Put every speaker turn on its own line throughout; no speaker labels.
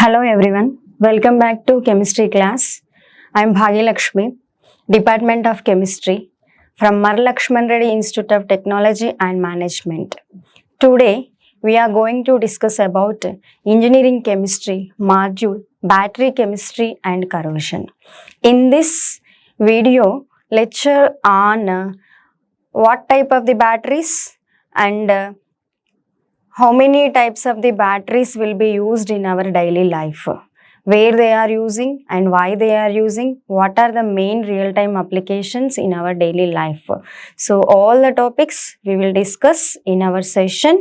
Hello everyone, welcome back to chemistry class. I am Bhagyalaxmi, Department of Chemistry from Laxman Reddy Institute of Technology and Management. Today we are going to discuss about engineering chemistry module, battery chemistry and corrosion. In this video lecture on what type of the batteries and how many types of the batteries will be used in our daily life, where they are using and why they are using, what are the main real-time applications in our daily life. So all the topics we will discuss in our session.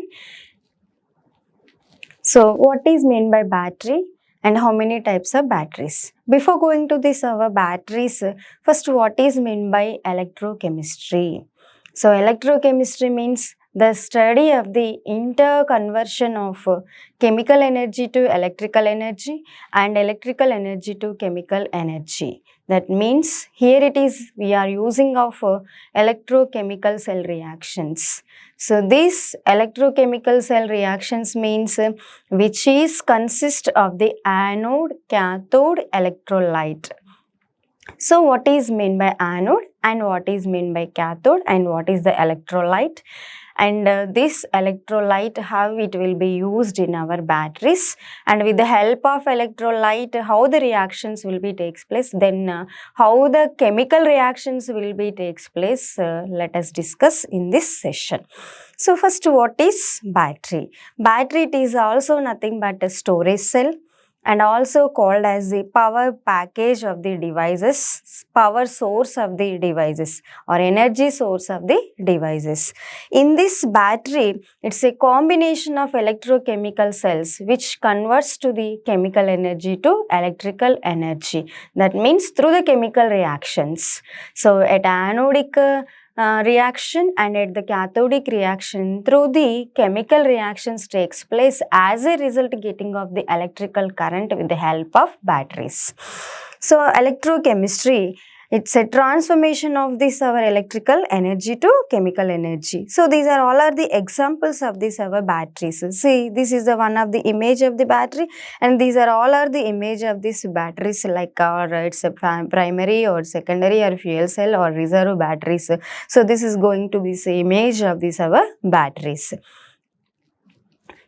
So what is meant by battery and how many types of batteries? Before going to this our batteries, first what is meant by electrochemistry? So electrochemistry means the study of the interconversion of chemical energy to electrical energy and electrical energy to chemical energy. That means here it is we are using of electrochemical cell reactions. So these electrochemical cell reactions means which is consist of the anode, cathode, electrolyte. So what is meant by anode and what is meant by cathode and what is the electrolyte? And this electrolyte, how it will be used in our batteries, and with the help of electrolyte how the reactions will be takes place, then how the chemical reactions will be takes place, let us discuss in this session. So first, what is battery? Battery, it is also nothing but a storage cell and also called as the power package of the devices, power source of the devices or energy source of the devices. In this battery, it's a combination of electrochemical cells which converts to the chemical energy to electrical energy. That means through the chemical reactions. So at anodic reaction and at the cathodic reaction, through the chemical reactions takes place as a result getting of the electrical current with the help of batteries. So electrochemistry, it's a transformation of this our electrical energy to chemical energy. So these are all are the examples of this our batteries. See, this is the one of the image of the battery, and these are all are the image of this batteries, like it's a primary or secondary or fuel cell or reserve batteries. So this is going to be the image of this our batteries.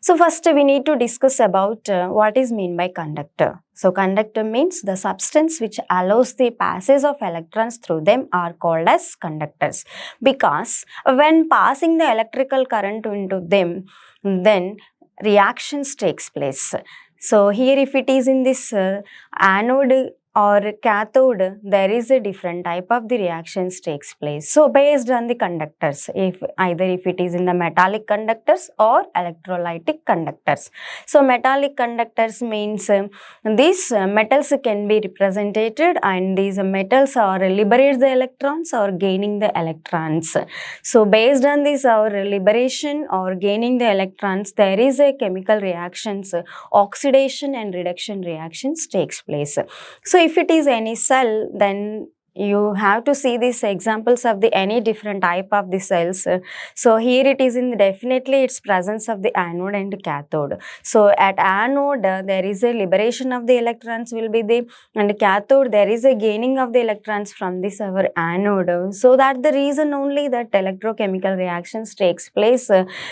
So first we need to discuss about what is meant by conductor. So conductor means the substance which allows the passage of electrons through them are called as conductors, because when passing the electrical current into them, then reactions takes place. So here if it is in this anode or cathode, there is a different type of the reactions takes place. So based on the conductors, if it is in the metallic conductors or electrolytic conductors. So metallic conductors means these metals can be represented, and these metals are liberate the electrons or gaining the electrons. So based on this our liberation or gaining the electrons, there is a chemical reactions, oxidation and reduction reactions takes place. So if it is any cell, then you have to see these examples of the any different type of the cells. So here it is in definitely its presence of the anode and cathode. So at anode there is a liberation of the electrons will be there, and cathode there is a gaining of the electrons from this our anode. So that the reason only that electrochemical reactions takes place.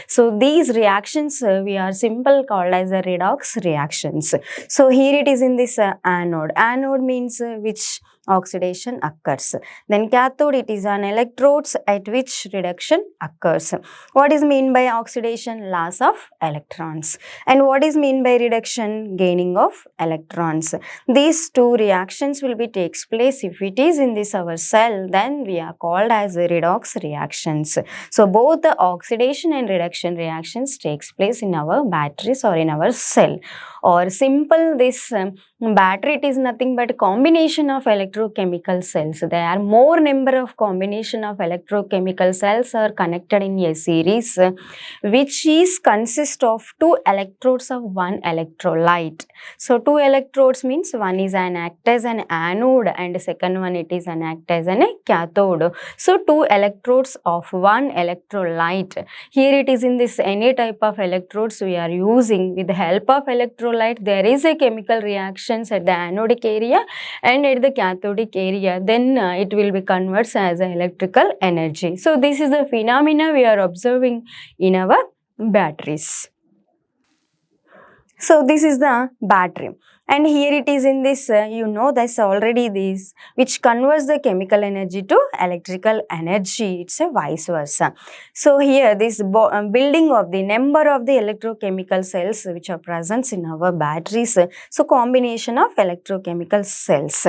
So these reactions we are simple called as a redox reactions. So here it is in this anode. Anode means which oxidation occurs. Then cathode, it is on electrodes at which reduction occurs. What is mean by oxidation? Loss of electrons. And what is mean by reduction? Gaining of electrons. These two reactions will be takes place if it is in this our cell, then we are called as redox reactions. So both the oxidation and reduction reactions takes place in our batteries or in our cell. Or simple this Battery, it is nothing but combination of electrochemical cells. There are more number of combination of electrochemical cells are connected in a series, which is consist of two electrodes of one electrolyte. So two electrodes means one is an act as an anode and second one it is an act as an cathode. So two electrodes of one electrolyte. Here it is in this any type of electrodes we are using. With the help of electrolyte, there is a chemical reaction at the anodic area and at the cathodic area, then it will be converts as electrical energy. So this is the phenomena we are observing in our batteries. So this is the battery, and here it is in this, that's already this, which converts the chemical energy to electrical energy. It's a vice versa. So here this building of the number of the electrochemical cells which are present in our batteries. So combination of electrochemical cells.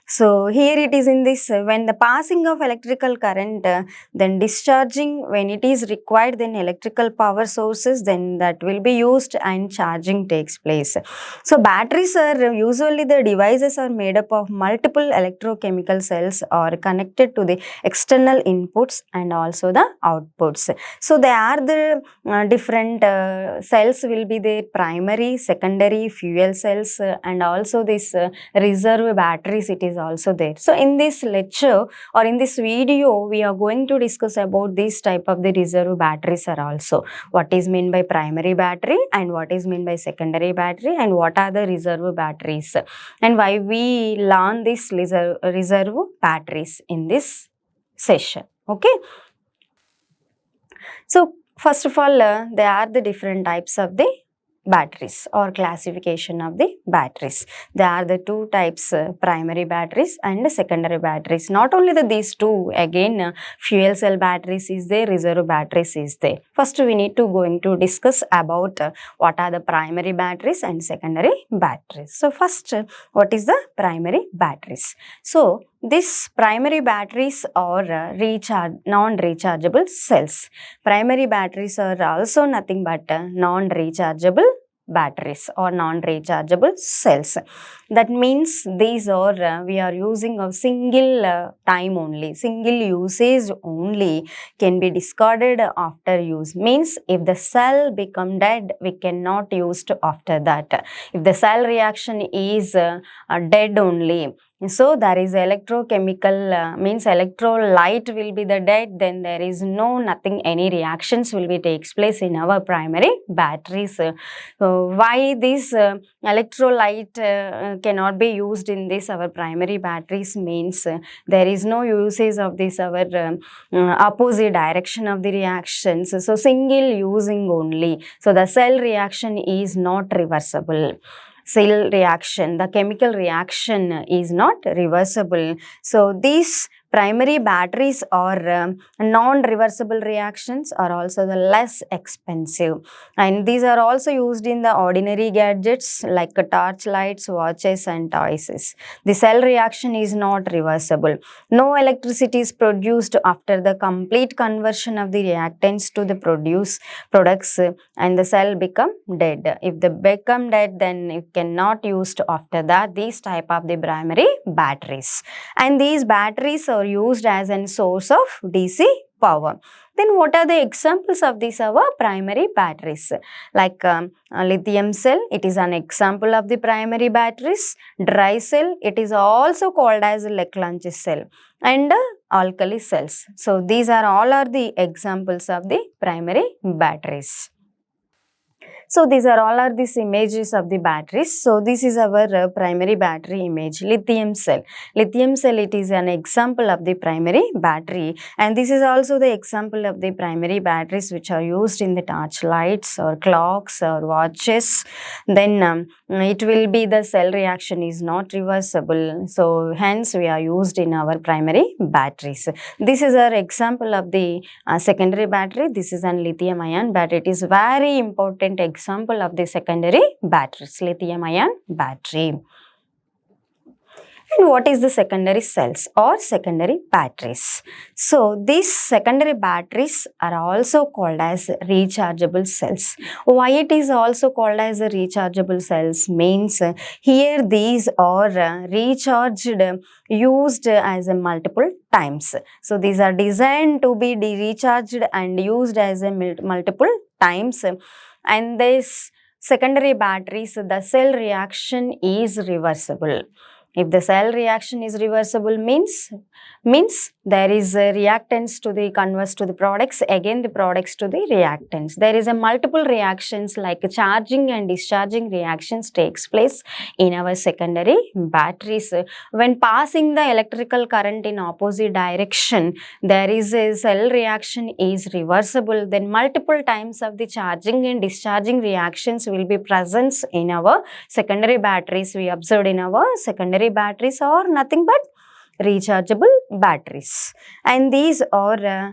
So here it is in this, when the passing of electrical current, then discharging when it is required, then electrical power sources, then that will be used and charging takes place. So batteries are usually the devices are made up of multiple electrochemical cells or connected to the external inputs and also the outputs. So they are the different cells will be the primary, secondary, fuel cells, and also this reserve batteries, it is also there. So in this lecture or in this video, we are going to discuss about this type of the reserve batteries are also. What is meant by primary battery and what is meant by secondary battery and what are the reserve batteries and why we learn this reserve batteries in this session. Okay. So first of all, there are the different types of the batteries or classification of the batteries. There are the two types, primary batteries and secondary batteries. Not only these two, again fuel cell batteries is there, reserve batteries is there. First we need to going to discuss about what are the primary batteries and secondary batteries. So first, what is the primary batteries? So these primary batteries are non-rechargeable cells. Primary batteries are also nothing but non-rechargeable batteries or non-rechargeable cells. That means these are we are using a single time only, single usage only, can be discarded after use. Means if the cell become dead, we cannot use after that. If the cell reaction is dead only, so there is electrochemical, means electrolyte will be the dead, then there is nothing, any reactions will be takes place in our primary batteries. Why this electrolyte cannot be used in this our primary batteries means there is no usage of this our opposite direction of the reactions. So single using only. So the cell reaction is not reversible. Cell reaction, the chemical reaction is not reversible. So these primary batteries or non-reversible reactions are also the less expensive, and these are also used in the ordinary gadgets like torch lights, watches and toys. The cell reaction is not reversible. No electricity is produced after the complete conversion of the reactants to the products and the cell become dead. If they become dead, then it cannot used after that, these type of the primary batteries. And these batteries are used as a source of DC power. Then what are the examples of these our primary batteries? Like lithium cell, it is an example of the primary batteries. Dry cell, it is also called as Laxman cell, and alkali cells. So these are all are the examples of the primary batteries. So these are all are these images of the batteries. So this is our primary battery image, lithium cell. Lithium cell, it is an example of the primary battery, and this is also the example of the primary batteries which are used in the torch lights or clocks or watches. Then it will be the cell reaction is not reversible. So hence we are used in our primary batteries. This is our example of the secondary battery. This is an lithium ion battery. It is very important example of the secondary batteries, lithium ion battery. And what is the secondary cells or secondary batteries? So these secondary batteries are also called as rechargeable cells. Why it is also called as a rechargeable cells means here these are recharged used as a multiple times. So these are designed to be recharged and used as a multiple times, and this secondary batteries, the cell reaction is reversible. If the cell reaction is reversible means there is a reactants to the converts to the products, again the products to the reactants. There is a multiple reactions like charging and discharging reactions takes place in our secondary batteries. When passing the electrical current in opposite direction, there is a cell reaction is reversible, then multiple times of the charging and discharging reactions will be present in our secondary batteries. We observed in our secondary batteries are nothing but rechargeable batteries, and these are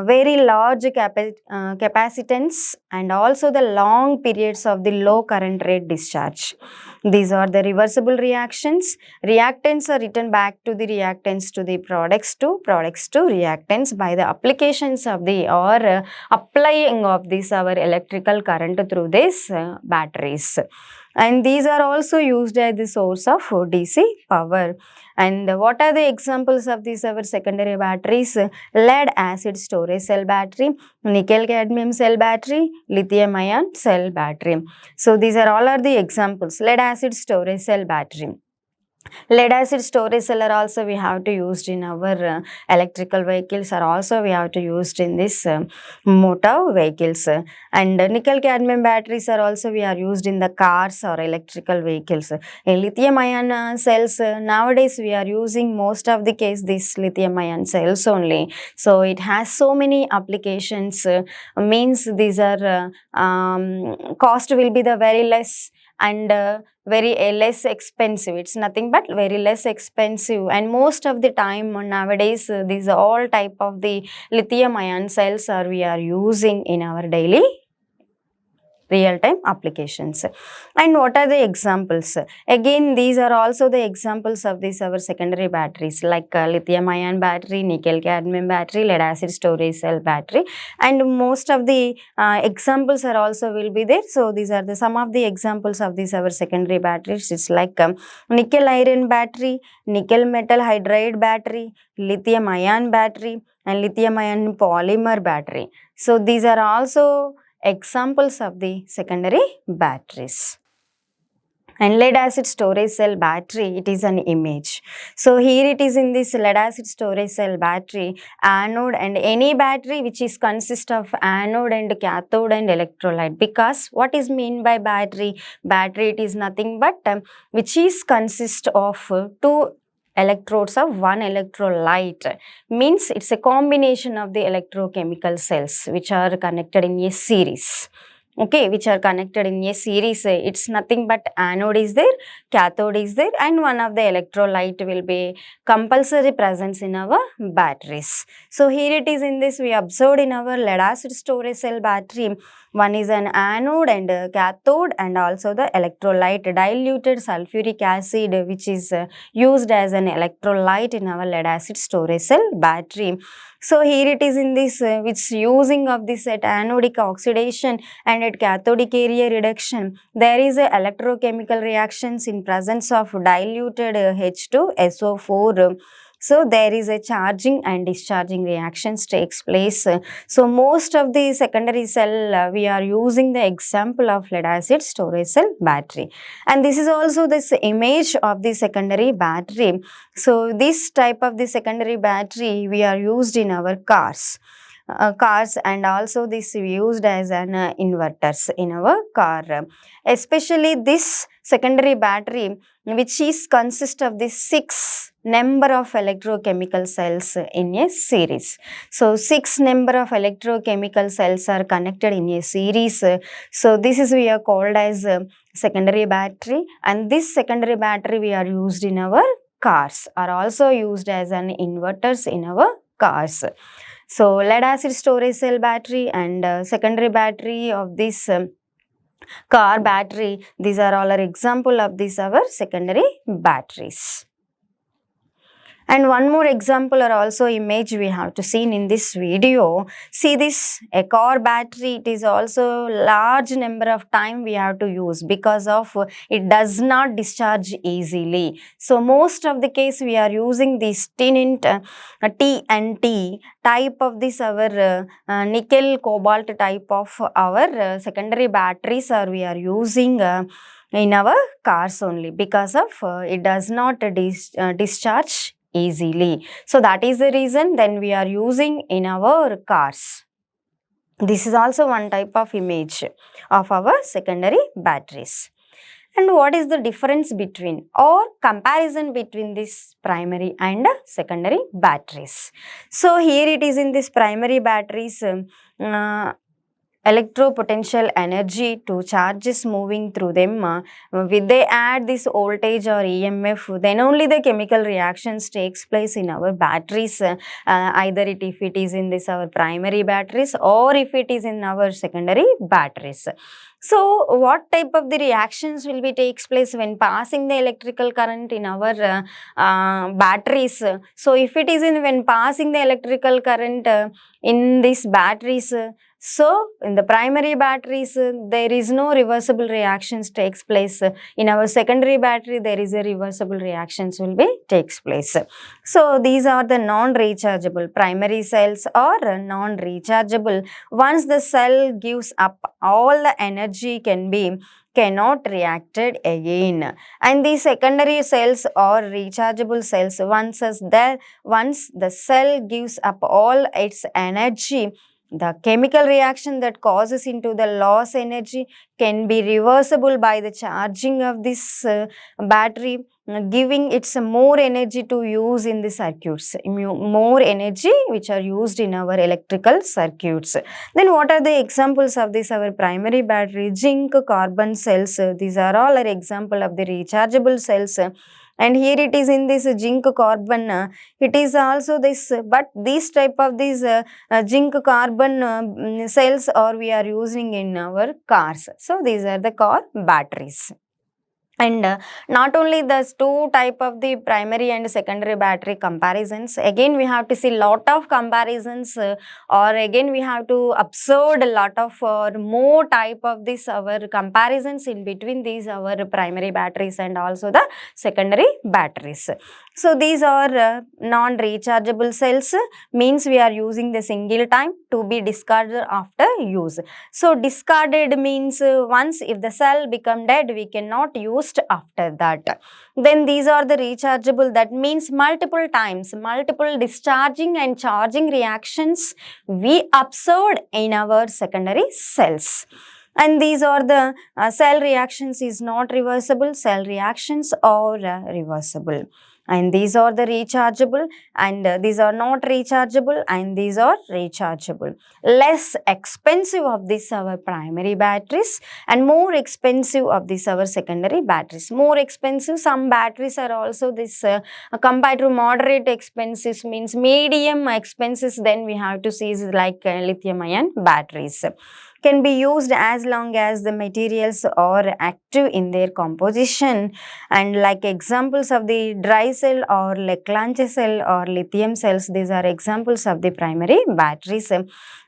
very large capacitance and also the long periods of the low current rate discharge. These are the reversible reactions. Reactants are returned back to the reactants to the products to reactants by the applications of the or applying of this our electrical current through these batteries. And these are also used as the source of DC power. And what are the examples of these our secondary batteries? Lead acid storage cell battery, nickel cadmium cell battery, lithium ion cell battery. So these are all are the examples. Lead acid storage cell battery. Lead acid storage cell are also we have to use in our electrical vehicles, are also we have to use in this motor vehicles. And nickel cadmium batteries are also we are used in the cars or electrical vehicles. In lithium ion cells, nowadays we are using most of the case this lithium ion cells only. So it has so many applications, means these are cost will be the very less and very less expensive. It's nothing but very less expensive, and most of the time nowadays these all type of the lithium ion cells are we are using in our daily real-time applications. And what are the examples? Again, these are also the examples of these our secondary batteries like lithium ion battery, nickel cadmium battery, lead acid storage cell battery, and most of the examples are also will be there. So these are the some of the examples of these our secondary batteries. It's like nickel iron battery, nickel metal hydride battery, lithium ion battery, and lithium ion polymer battery. So these are also examples of the secondary batteries. And lead acid storage cell battery, it is an image. So here it is in this lead acid storage cell battery, anode and any battery which is consist of anode and cathode and electrolyte. Because what is mean by battery? Battery it is nothing but which is consist of two electrodes of one electrolyte, means it's a combination of the electrochemical cells which are connected in a series. Okay, which are connected in a series. It's nothing but anode is there, cathode is there, and one of the electrolyte will be compulsory presence in our batteries. So here it is in this we observed in our lead acid storage cell battery. One is an anode and cathode, and also the electrolyte diluted sulfuric acid which is used as an electrolyte in our lead acid storage cell battery. So here it is in this which using of this at anodic oxidation and at cathodic area reduction, there is a electrochemical reactions in presence of diluted H2SO4. So there is a charging and discharging reactions takes place. So most of the secondary cell we are using the example of lead acid storage cell battery, and this is also this image of the secondary battery. So this type of the secondary battery we are used in our cars. And also this we used as an inverters in our car. Especially this secondary battery which is consist of the 6 number of electrochemical cells in a series. So 6 number of electrochemical cells are connected in a series. So this is we are called as secondary battery, and this secondary battery we are used in our cars, are also used as an inverters in our cars. So lead acid storage cell battery and secondary battery of this car battery, these are all an example of these our secondary batteries. And one more example or also image we have to see in this video. See this, a car battery, it is also large number of time we have to use because of it does not discharge easily. So most of the case we are using this TNT type of this our nickel cobalt type of our secondary batteries, or we are using in our cars only because of it does not discharge easily. So that is the reason then we are using in our cars. This is also one type of image of our secondary batteries. And what is the difference between or comparison between this primary and secondary batteries? So here it is in this primary batteries, electropotential energy to charges moving through them. With they add this voltage or EMF, then only the chemical reactions takes place in our batteries. Either if it is in this our primary batteries or if it is in our secondary batteries. So what type of the reactions will be takes place when passing the electrical current in our batteries? So if it is in when passing the electrical current in these batteries, so in the primary batteries, there is no reversible reactions takes place. In our secondary battery, there is a reversible reactions will be takes place. So these are the non-rechargeable. Primary cells are non-rechargeable. Once the cell gives up, all the energy cannot reacted again. And the secondary cells or rechargeable cells, once the cell gives up all its energy, the chemical reaction that causes into the loss energy can be reversible by the charging of this battery, giving its more energy to use in the circuits, more energy which are used in our electrical circuits. Then what are the examples of this our primary battery? Zinc carbon cells, these are all an example of the rechargeable cells. And here it is in this zinc carbon, it is also this, but this type of these zinc carbon cells or we are using in our cars. So these are the car batteries. And not only those two type of the primary and secondary battery comparisons, again we have to see lot of comparisons, or again we have to observe a lot of more type of this our comparisons in between these our primary batteries and also the secondary batteries. So these are non-rechargeable cells, means we are using the single time to be discarded after use. So discarded means once if the cell become dead, we cannot use after that. Then these are the rechargeable, that means multiple times, multiple discharging and charging reactions we observed in our secondary cells. And these are the cell reactions is not reversible, cell reactions are reversible. And these are the rechargeable, and these are not rechargeable, and these are rechargeable. Less expensive of this our primary batteries and more expensive of this our secondary batteries. More expensive, some batteries are also this compared to moderate expenses, means medium expenses, then we have to see is like lithium ion batteries. Can be used as long as the materials are active in their composition. And like examples of the dry cell or Leclanche cell or lithium cells, these are examples of the primary batteries.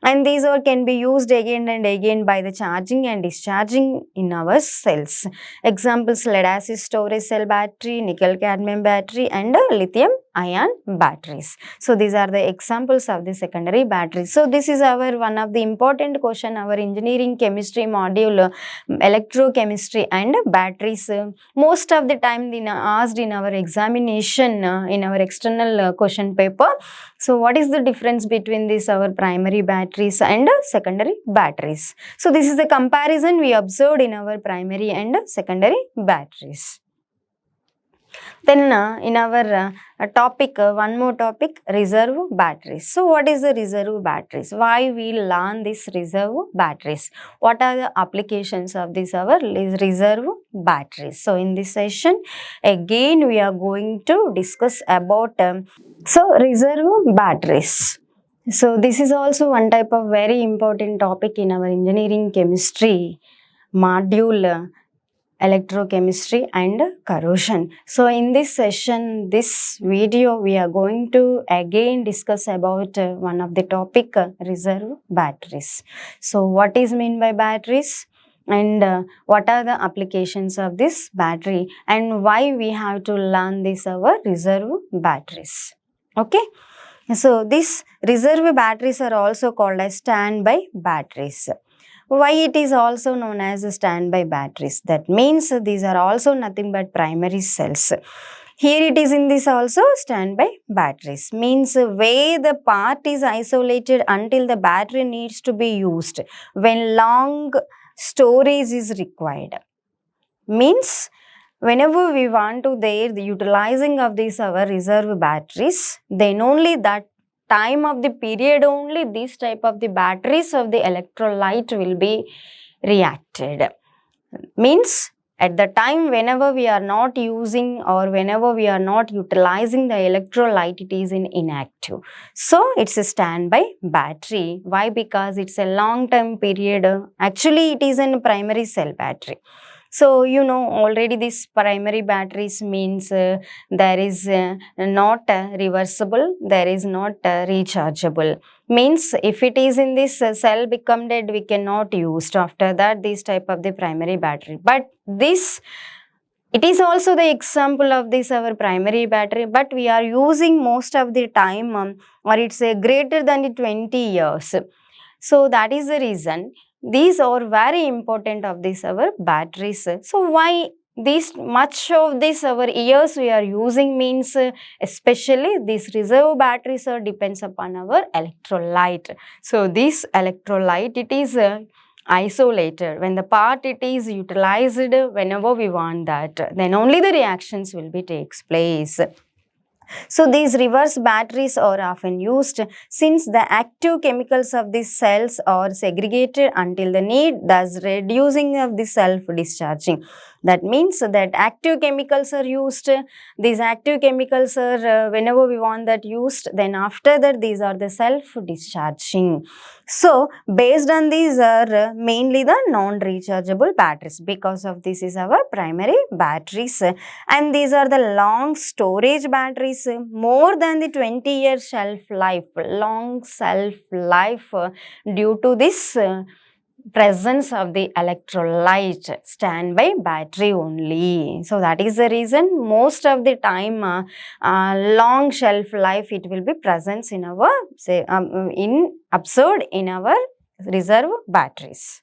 And these are can be used again and again by the charging and discharging in our cells. Examples: lead acid storage cell battery, nickel cadmium battery, and lithium ion batteries. So these are the examples of the secondary batteries. So this is our one of the important question, our engineering chemistry module, electrochemistry and batteries. Most of the time asked in our examination, in our external question paper. So what is the difference between this our primary batteries and secondary batteries? So this is the comparison we observed in our primary and secondary batteries. Then in our topic, one more topic, reserve batteries. So what is the reserve batteries? Why we learn this reserve batteries? What are the applications of this our reserve batteries? So in this session, again we are going to discuss about reserve batteries. So this is also one type of very important topic in our engineering chemistry module, electrochemistry and corrosion. So in this session, this video, we are going to again discuss about one of the topic, reserve batteries. So what is mean by batteries, and what are the applications of this battery, and why we have to learn this our reserve batteries. Okay. So these reserve batteries are also called as standby batteries. Why it is also known as standby batteries? That means these are also nothing but primary cells. Here it is in this also standby batteries. Means where the part is isolated until the battery needs to be used when long storage is required. Means whenever we want to the utilizing of these our reserve batteries, then only that time of the period only this type of the batteries of the electrolyte will be reacted. Means at the time whenever we are not using or whenever we are not utilizing the electrolyte, it is inactive. So it's a standby battery. Why? Because it's a long term period. Actually it is a primary cell battery. So you know already this primary batteries means there is not reversible, there is not rechargeable. Means if it is in this cell become dead, we cannot use after that this type of the primary battery. But this, it is also the example of this our primary battery, but we are using most of the time or it's greater than the 20 years. So that is the reason these are very important of this our batteries. So why this much of this our years we are using means especially these reserve batteries depends upon our electrolyte. So this electrolyte, it is isolated. When the part it is utilized whenever we want that, then only the reactions will be takes place. So these reverse batteries are often used since the active chemicals of these cells are segregated until the need, thus reducing of the self-discharging. That means that active chemicals are used. These active chemicals are whenever we want that used, then after that these are the self-discharging. So based on these are mainly the non-rechargeable batteries. Because of this is our primary batteries, and these are the long storage batteries, more than the 20-year shelf life, long shelf life due to this presence of the electrolyte, standby battery only. So that is the reason most of the time long shelf life it will be present in our observed in our reserve batteries.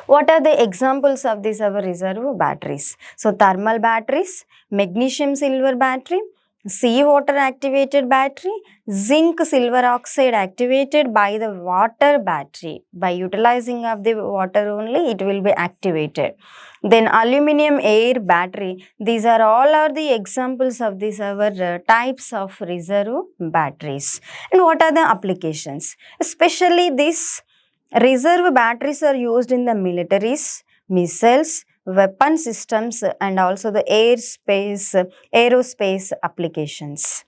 What are the examples of these our reserve batteries? So thermal batteries, magnesium silver battery, seawater activated battery, zinc silver oxide activated by the water battery. By utilizing of the water only it will be activated. Then aluminum air battery. These are all are the examples of these our types of reserve batteries. And what are the applications? Especially this reserve batteries are used in the militaries, missiles, weapon systems, and also the aerospace applications.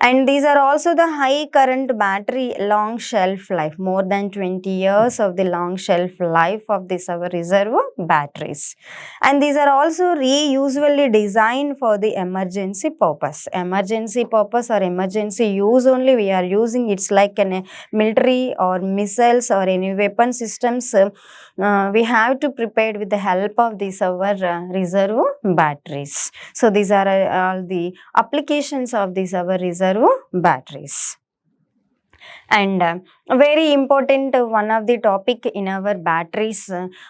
And these are also the high current battery, long shelf life, more than 20 years of the long shelf life of this our reserve batteries. And these are also usually designed for the emergency purpose. Emergency purpose or emergency use only we are using. It's like an military or missiles or any weapon systems. We have to prepare with the help of these our reserve batteries. So these are all the applications of these our reserve batteries. And very important one of the topic in our batteries,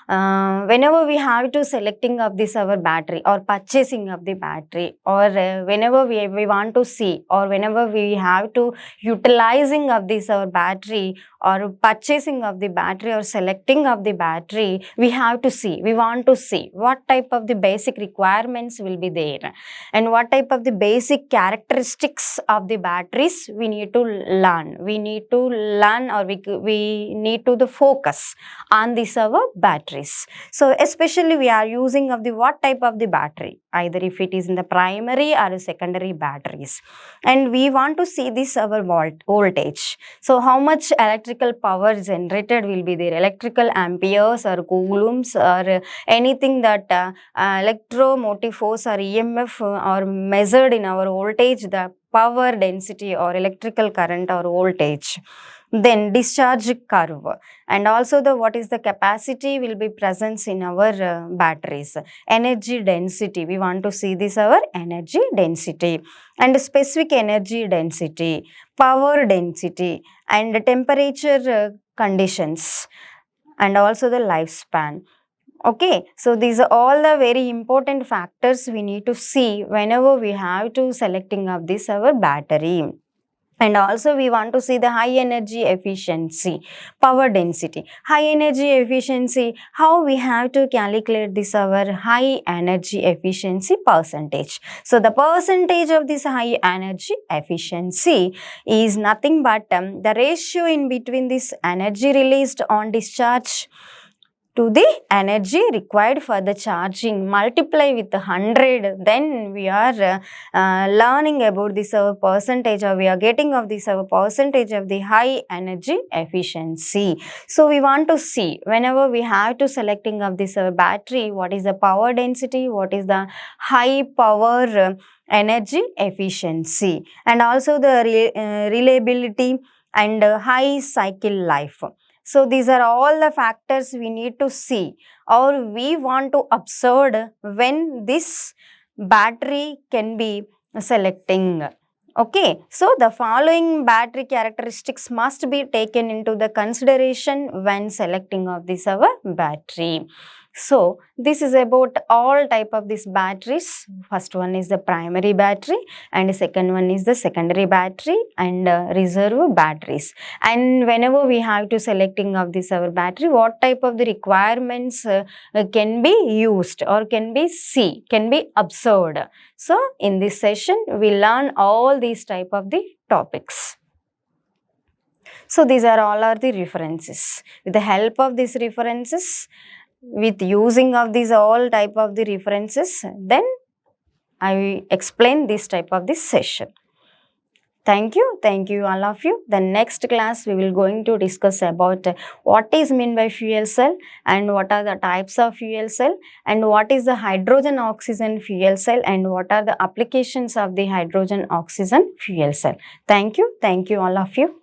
whenever we have to selecting of this our battery or purchasing of the battery, or whenever we want to see, or whenever we have to utilizing of this our battery or purchasing of the battery or selecting of the battery, we have to see, we want to see what type of the basic requirements will be there and what type of the basic characteristics of the batteries we need to learn. We need to learn on, or we need to the focus on this our batteries. So especially we are using of the what type of the battery, either if it is in the primary or secondary batteries, and we want to see this our voltage. So how much electrical power generated will be there, electrical amperes or coulombs or anything that electromotive force or EMF are measured in our voltage, the power density or electrical current or voltage. Then discharge curve, and also the what is the capacity will be presence in our batteries. Energy density, we want to see this our energy density, and specific energy density, power density, and temperature conditions, and also the lifespan. Okay, so these are all the very important factors we need to see whenever we have to selecting of this our battery. And also we want to see the high energy efficiency, power density. High energy efficiency, how we have to calculate this our high energy efficiency percentage. So the percentage of this high energy efficiency is nothing but the ratio in between this energy released on discharge to the energy required for the charging, multiply with 100, then we are learning about this percentage, or we are getting of this percentage of the high energy efficiency. So we want to see whenever we have to selecting of this battery, what is the power density, what is the high power energy efficiency, and also the reliability and high cycle life. So these are all the factors we need to see, or we want to observe when this battery can be selecting. Okay, so the following battery characteristics must be taken into the consideration when selecting of this our battery. So this is about all type of these batteries. First one is the primary battery, and the second one is the secondary battery, and reserve batteries. And whenever we have to selecting of this our battery, what type of the requirements can be used or can be observed. So in this session we learn all these type of the topics. So these are all are the references. With the help of these references, with using of these all type of the references, then I explain this type of this session. Thank you all of you. The next class we will going to discuss about what is meant by fuel cell, and what are the types of fuel cell, and what is the hydrogen oxygen fuel cell, and what are the applications of the hydrogen oxygen fuel cell. Thank you all of you.